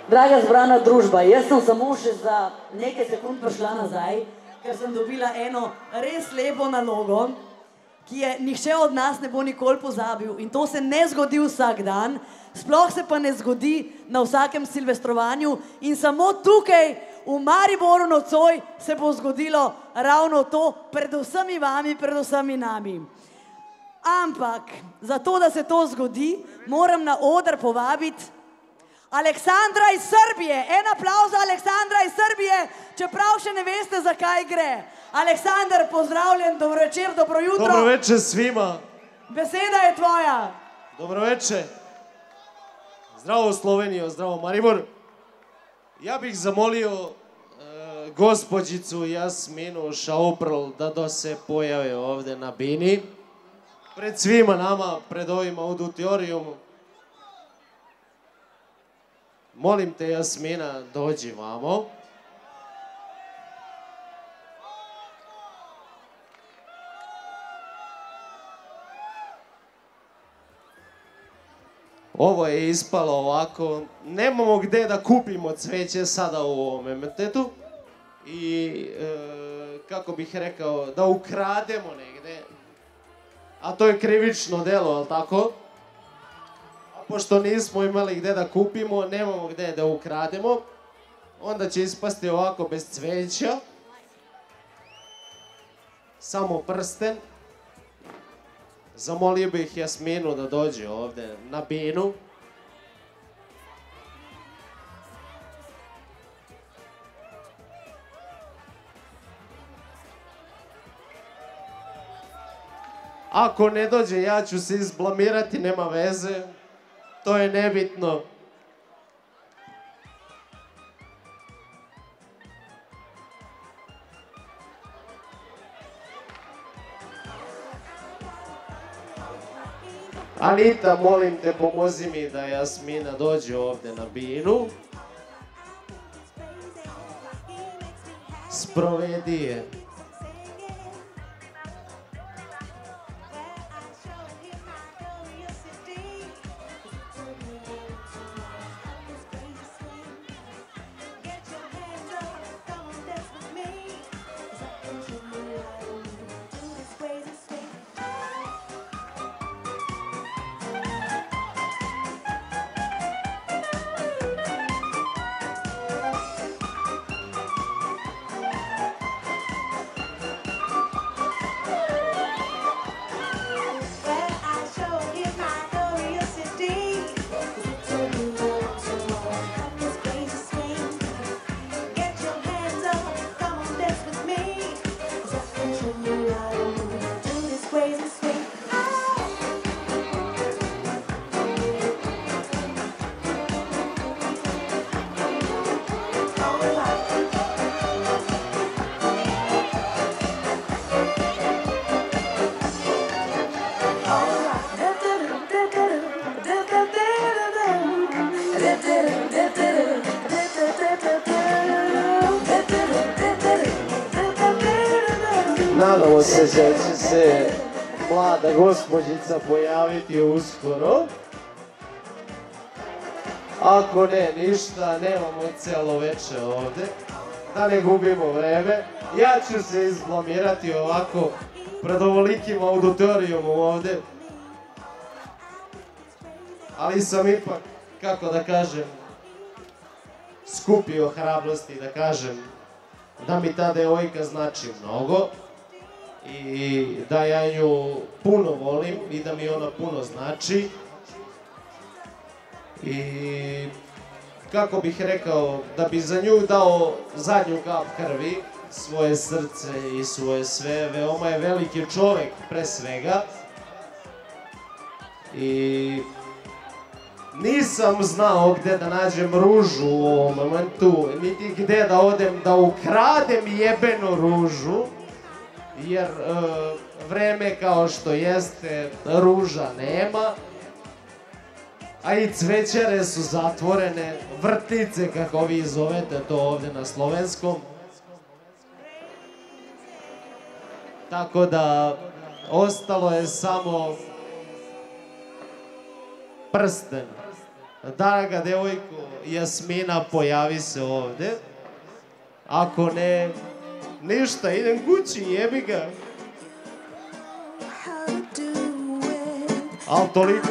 Draga zbrana družba, jaz sem samo še za nekaj sekund prišla nazaj, ker sem dobila eno res lepo nalogo, ki je nihče od nas ne bo nikoli pozabil in to se ne zgodi vsak dan, sploh se pa ne zgodi na vsakem silvestrovanju in samo tukaj v Mariboru nocoj se bo zgodilo ravno to pred vsemi vami, pred vsemi nami. Ampak, zato da se to zgodi, moram na oder povabiti Aleksandra iz Srbije. En aplavz za Aleksandra iz Srbije, čeprav še ne veste, zakaj gre. Aleksandar, pozdravljen, dobro večer, dobro jutro. Dobro večer svima. Beseda je tvoja. Dobro večer. Zdravo Slovenijo, zdravo Maribor. Ja bih zamolio gospođicu Jasminu Šauprl da se pojave ovde na bini. Pred svima nama, pred ovim auditorijom. Molim te, Jasmina, dođi vamo. Ovo je ispalo ovako. Nemamo gde da kupimo cveće sada u ovom emetetu. I, kako bih rekao, da ukrademo negde. A to je krivično delo, ali tako? Pošto nismo imali gde da kupimo, nemamo gde da ukrademo, onda će ispasti ovako bez cveća. Samo prsten. Zamolio bih Jasminu da dođe ovde na binu. Ako ne dođe, ja ću se izblamirati, nema veze. To je nebitno. Anita, molim te, pomozi mi da Jasmina dođe ovde na binu. Sprovedi je. Nadamo se da će se mlada gospođica pojaviti uskoro. Ako ne, ništa, nemamo celo veče ovde. Da ne gubimo vreme. Ja ću se izblamirati ovako pred ovolikim auditorijom ovde. Ali sam ipak, kako da kažem, skupio hrabrosti da kažem da mi ta devojka znači mnogo i da ja nju puno volim i da mi ona puno znači. I kako bih rekao, da bi za nju dao zadnju kap krvi, svoje srce i svoje sve, veoma je veliki čovek pre svega. I nisam znao gde da nađem ružu u ovom momentu, niti gde da odem da ukradem jebenu ružu, jer vreme kao što jeste, ruža nema, a i cvećare su zatvorene, vrtnice kako vi zovete to ovde na slovenskom. Tako da ostalo je samo prsten. Draga devojko, Jasmina, pojavi se ovde. Ako ne, ništa, idem kući, jebi ga. Ali toliko